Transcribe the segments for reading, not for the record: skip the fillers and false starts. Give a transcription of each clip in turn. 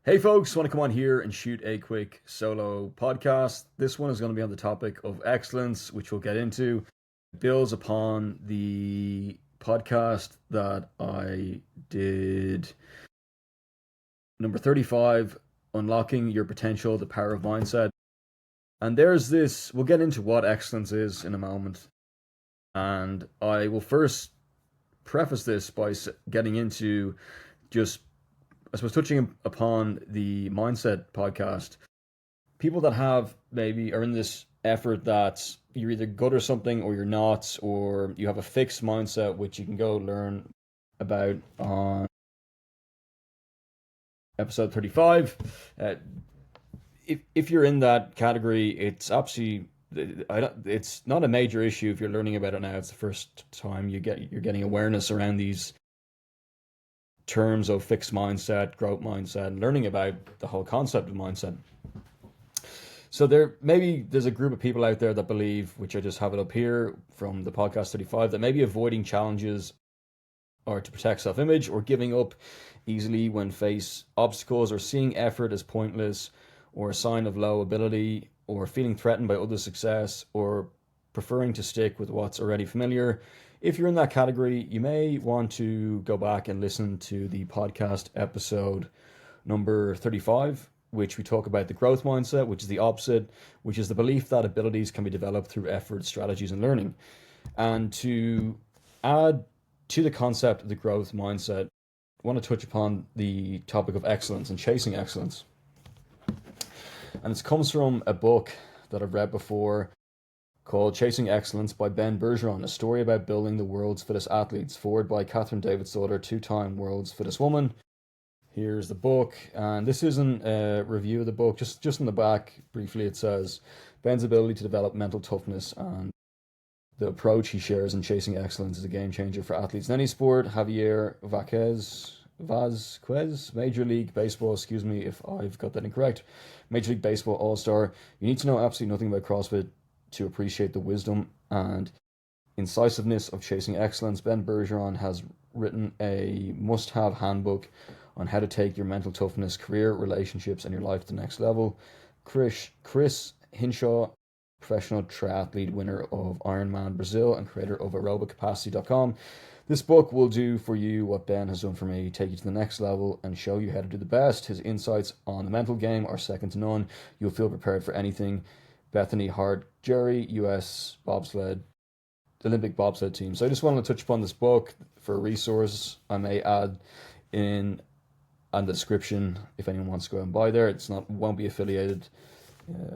Hey folks, want to come on here and shoot a quick solo podcast. This one is going to be on the topic of excellence, which we'll get into. It builds upon the podcast that I did, number 35, Unlocking Your Potential, the Power of Mindset. And there's this, we'll get into what excellence is in a moment. And I will first preface this by getting into just, I suppose, touching upon the mindset podcast. People that have maybe are in this effort that you're either good or something or you're not, or you have a fixed mindset, which you can go learn about on episode 35. Uh, if you're in that category, it's absolutely it's not a major issue if you're learning about it now. It's the first time you're getting awareness around these terms of fixed mindset, growth mindset, and learning about the whole concept of mindset. So there's a group of people out there that believe, which I just have it up here from the podcast 35, that maybe avoiding challenges or to protect self-image or giving up easily when face obstacles or seeing effort as pointless or a sign of low ability or feeling threatened by other success or preferring to stick with what's already familiar. If you're in that category, you may want to go back and listen to the podcast episode number 35, which we talk about the growth mindset, which is the opposite, which is the belief that abilities can be developed through effort, strategies, and learning. And to add to the concept of the growth mindset, I want to touch upon the topic of excellence and chasing excellence. And it comes from a book that I've read before called Chasing Excellence by Ben Bergeron, a story about building the world's fittest athletes, forward by Catherine Davidsdottir, two-time world's fittest woman. Here's the book, and this isn't a review of the book. Just in the back, briefly, it says Ben's ability to develop mental toughness and the approach he shares in chasing excellence is a game changer for athletes in any sport. Javier Vazquez, Major League Baseball, excuse me if I've got that incorrect, Major League Baseball All-Star. You need to know absolutely nothing about CrossFit to appreciate the wisdom and incisiveness of chasing excellence. Ben Bergeron has written a must-have handbook on how to take your mental toughness, career, relationships, and your life to the next level. Chris Hinshaw, professional triathlete, winner of Ironman Brazil and creator of aerobiccapacity.com. This book will do for you what Ben has done for me, take you to the next level and show you how to do the best. His insights on the mental game are second to none. You'll feel prepared for anything. Bethany Hart Jerry, US bobsled, the Olympic bobsled team. So I just wanted to touch upon this book for a resource. I may add in and the description if anyone wants to go and buy there. It's not won't be affiliated.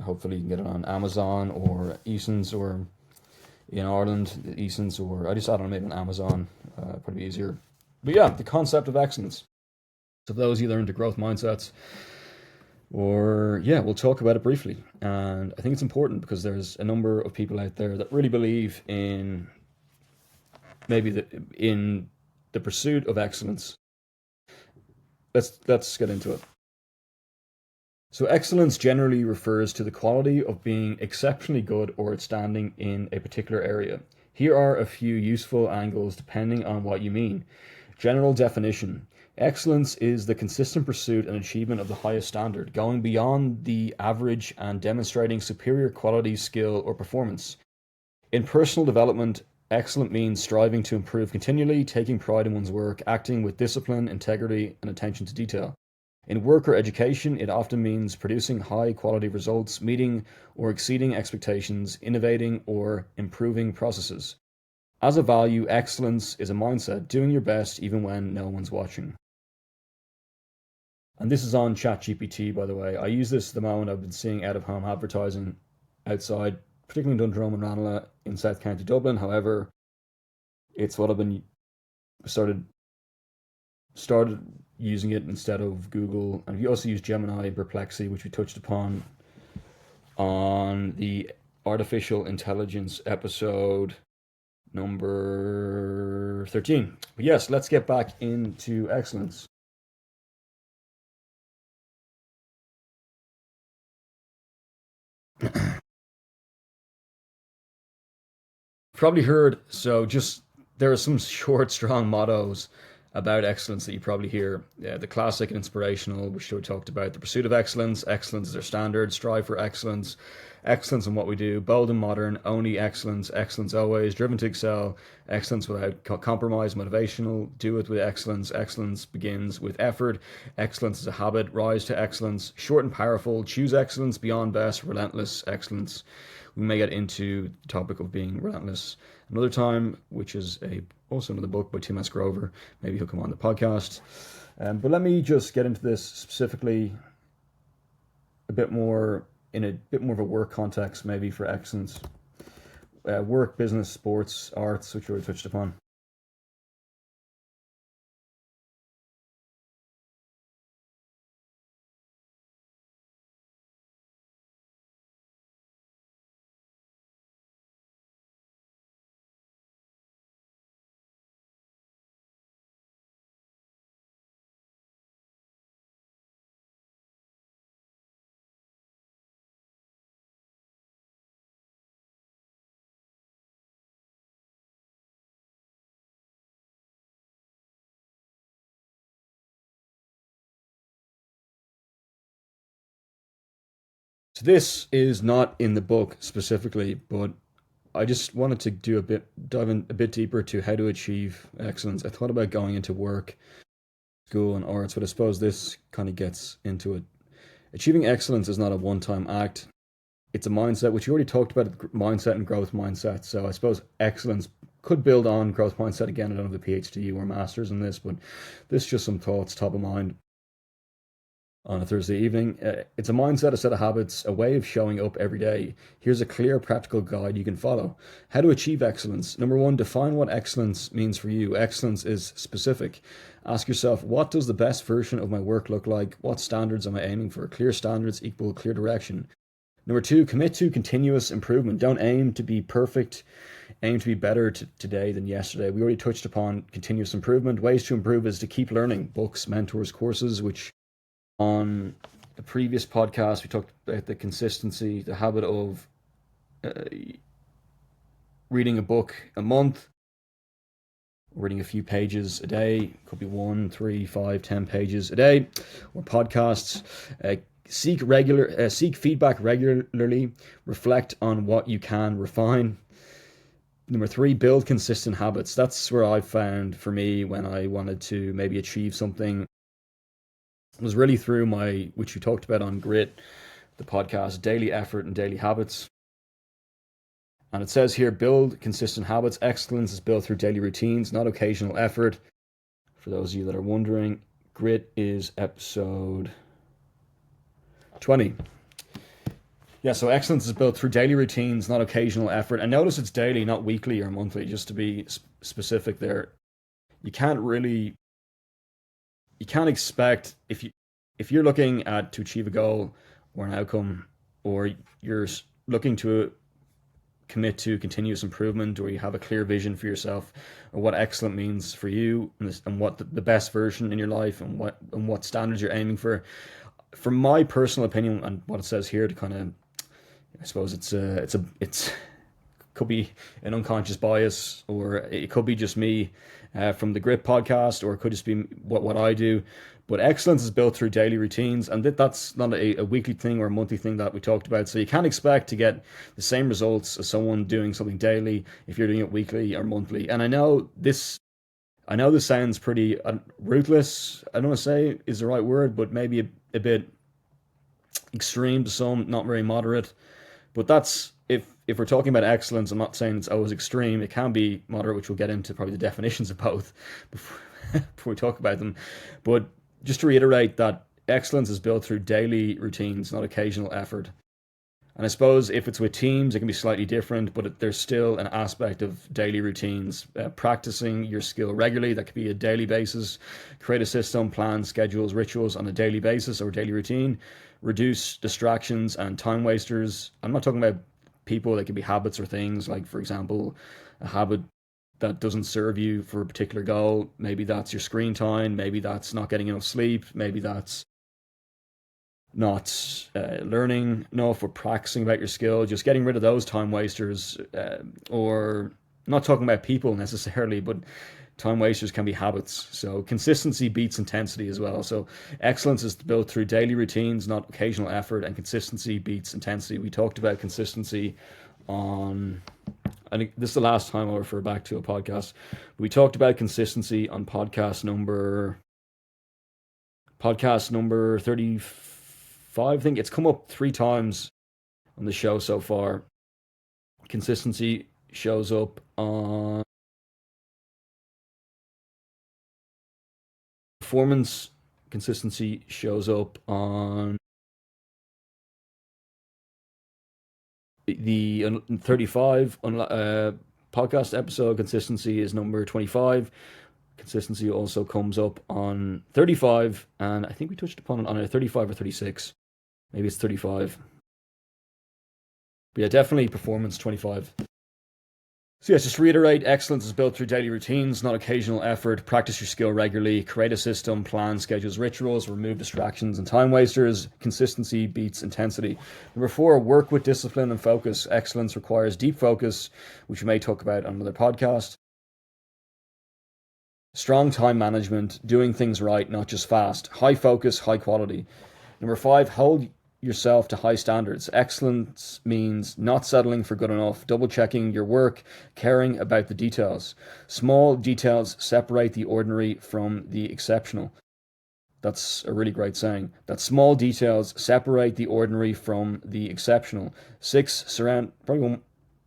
Hopefully you can get it on Amazon or Eason's, or in Ireland Eason's, or I don't know, maybe on Amazon, probably easier. But yeah, the concept of excellence. So for those either into growth mindsets or yeah, we'll talk about it briefly. And I think it's important because there's a number of people out there that really believe in in the pursuit of excellence. Let's get into it. So excellence generally refers to the quality of being exceptionally good or outstanding in a particular area. Here are a few useful angles depending on what you mean. General definition. Excellence is the consistent pursuit and achievement of the highest standard, going beyond the average and demonstrating superior quality, skill, or performance. In personal development, excellent means striving to improve continually, taking pride in one's work, acting with discipline, integrity, and attention to detail. In work or education, it often means producing high quality results, meeting or exceeding expectations, innovating or improving processes. As a value, excellence is a mindset, doing your best even when no one's watching. And this is on ChatGPT, by the way. I use this at the moment. I've been seeing out of home advertising outside, particularly in Dundrum and Ranelagh in South County Dublin. However, it's what I've been started using it instead of Google. And you also use Gemini and Perplexity, which we touched upon on the artificial intelligence episode number 13. But yes, let's get back into excellence. Probably heard, so just there are some short, strong mottos, about excellence that you probably hear. The classic and inspirational, which we talked about, the pursuit of excellence. Excellence is our standard. Strive for excellence. Excellence in what we do. Bold and modern. Only excellence. Excellence always. Driven to excel. Excellence without compromise. Motivational. Do it with excellence. Excellence begins with effort. Excellence is a habit. Rise to excellence. Short and powerful. Choose excellence beyond best. Relentless excellence. We may get into the topic of being relentless another time, which is also another book by Tim S. Grover. Maybe he'll come on the podcast. But let me just get into this specifically a bit more in a bit more of a work context, maybe for excellence. Work, business, sports, arts, which we already touched upon. So this is not in the book specifically, but I just wanted to dive in a bit deeper to how to achieve excellence. I thought about going into work, school, and arts, but I suppose this kind of gets into it. Achieving excellence is not a one-time act. It's a mindset, which you already talked about, mindset and growth mindset. So I suppose excellence could build on growth mindset again. I don't have a PhD or master's in this, but this is just some thoughts top of mind on a Thursday evening. It's a mindset, a set of habits, a way of showing up every day. Here's a clear, practical guide you can follow. How to achieve excellence. Number one, define what excellence means for you. Excellence is specific. Ask yourself, what does the best version of my work look like? What standards am I aiming for? Clear standards equal clear direction. Number two, commit to continuous improvement. Don't aim to be perfect. Aim to be better today than yesterday. We already touched upon continuous improvement. Ways to improve is to keep learning. Books, mentors, courses, which on the previous podcast, we talked about the consistency, the habit of uh, reading a book a month, reading a few pages a day. Could be 1, 3, 5, 10 pages a day, or podcasts. Seek feedback regularly. Reflect on what you can refine. Number three, build consistent habits. That's where I found for me when I wanted to maybe achieve something. It was really through which we talked about on Grit, the podcast, daily effort and daily habits. And it says here, build consistent habits. Excellence is built through daily routines, not occasional effort. For those of you that are wondering, Grit is episode 20. Yeah, so excellence is built through daily routines, not occasional effort. And notice it's daily, not weekly or monthly, just to be specific there. You can't expect if you're looking at to achieve a goal or an outcome, or you're looking to commit to continuous improvement, or you have a clear vision for yourself or what excellent means for you, and what the best version in your life, and what standards you're aiming for. From my personal opinion and what it says here, to kind of, I suppose it's could be an unconscious bias, or it could be just me from the Grit podcast, or it could just be what I do. But excellence is built through daily routines, and that's not a weekly thing or a monthly thing that we talked about. So you can't expect to get the same results as someone doing something daily if you're doing it weekly or monthly. And I know this sounds pretty ruthless. I don't want to say is the right word, but maybe a bit extreme to some, not very moderate. But that's if we're talking about excellence, I'm not saying it's always extreme. It can be moderate, which we'll get into probably the definitions of both before we talk about them. But just to reiterate that excellence is built through daily routines, not occasional effort. And I suppose if it's with teams, it can be slightly different, but there's still an aspect of daily routines. Practicing your skill regularly, that could be a daily basis. Create a system, plan, schedules, rituals on a daily basis or daily routine. Reduce distractions and time wasters. I'm not talking about people that could be habits or things, like, for example, a habit that doesn't serve you for a particular goal. Maybe that's your screen time. Maybe that's not getting enough sleep. Maybe that's not learning enough or practicing about your skill. Just getting rid of those time wasters, or not talking about people necessarily, but Time wasters can be habits. So consistency beats intensity as well. So excellence is built through daily routines, not occasional effort, and consistency beats intensity. We talked about consistency on, I think this is the last time I'll refer back to a podcast. We talked about consistency on podcast number 35. I think it's come up 3 times on the show so far. Consistency shows up on performance. Consistency shows up on the 35 podcast episode. Consistency is number 25. Consistency also comes up on 35, and I think we touched upon it on a 35 or 36. Maybe it's 35. But yeah, definitely performance 25. So yes, just to reiterate, excellence is built through daily routines, not occasional effort. Practice your skill regularly. Create a system, plan, schedules, rituals, remove distractions and time wasters. Consistency beats intensity. Number 4, work with discipline and focus. Excellence requires deep focus, which we may talk about on another podcast. Strong time management, doing things right, not just fast. High focus, high quality. Number 5, hold yourself to high standards. Excellence means not settling for good enough, double checking your work, caring about the details. Small details separate the ordinary from the exceptional. That's a really great saying. That small details separate the ordinary from the exceptional.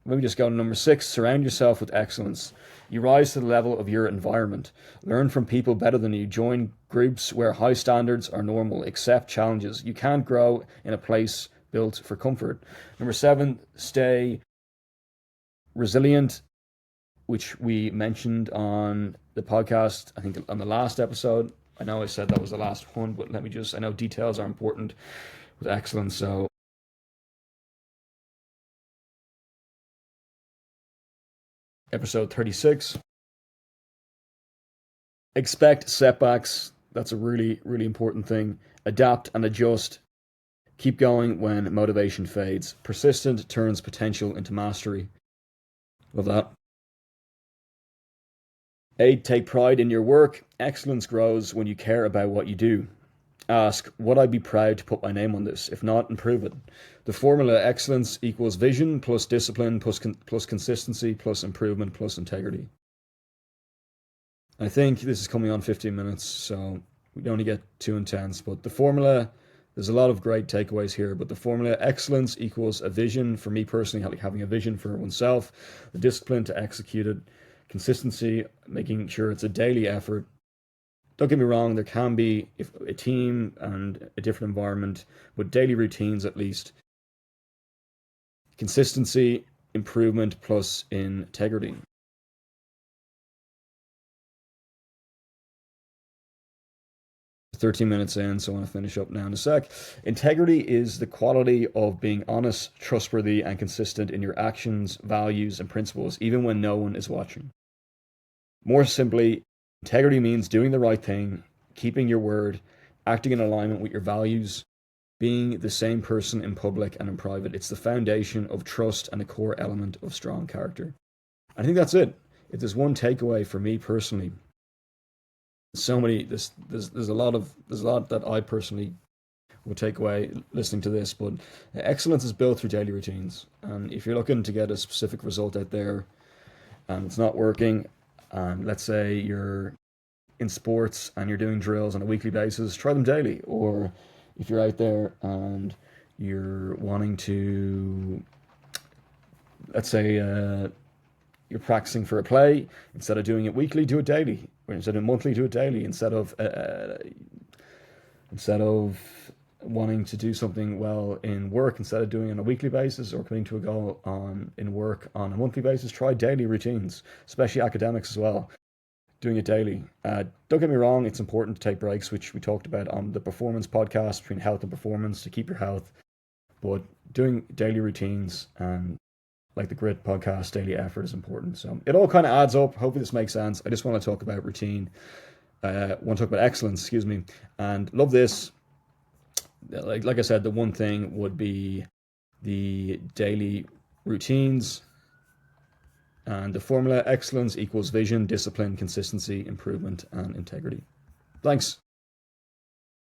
Maybe just go to number 6, surround yourself with excellence. You rise to the level of your environment. Learn from people better than you. Join groups where high standards are normal. Accept challenges. You can't grow in a place built for comfort. Number 7, stay resilient, which we mentioned on the podcast, I think on the last episode. I know I said that was the last one, but I know details are important with excellence, so episode 36. Expect setbacks. That's a really, really important thing. Adapt and adjust. Keep going when motivation fades. Persistent turns potential into mastery. Love that. 8, take pride in your work. Excellence grows when you care about what you do. Ask, would I be proud to put my name on this? If not, improve it. The formula: excellence equals vision plus discipline plus consistency plus improvement plus integrity. I think this is coming on 15 minutes, so we don't get too intense. But the formula, there's a lot of great takeaways here. But the formula: excellence equals a vision. For me personally, like having a vision for oneself, the discipline to execute it, consistency, making sure it's a daily effort. Don't get me wrong, there can be a team and a different environment, but daily routines at least. Consistency, improvement plus integrity. 13 minutes in, so I want to finish up now in a sec. Integrity is the quality of being honest, trustworthy, and consistent in your actions, values, and principles, even when no one is watching. More simply, integrity means doing the right thing, keeping your word, acting in alignment with your values, being the same person in public and in private. It's the foundation of trust and a core element of strong character. I think that's it. If there's one takeaway for me personally, there's a lot that I personally would take away listening to this, but excellence is built through daily routines. And if you're looking to get a specific result out there and it's not working, and let's say you're in sports and you're doing drills on a weekly basis, try them daily. Or if you're out there and you're wanting to, let's say you're practicing for a play, instead of doing it weekly, do it daily. Or instead of monthly, do it daily. Instead of wanting to do something well in work, instead of doing it on a weekly basis or coming to a goal in work on a monthly basis, try daily routines, especially academics as well. Doing it daily. Don't get me wrong, it's important to take breaks, which we talked about on the performance podcast, between health and performance, to keep your health. But doing daily routines and like the Grit podcast, daily effort is important. So it all kind of adds up. Hopefully this makes sense. I just want to talk about routine. Want to talk about excellence, and love this. Like I said, the one thing would be the daily routines And the formula: excellence equals vision, discipline, consistency, improvement, and integrity. Thanks.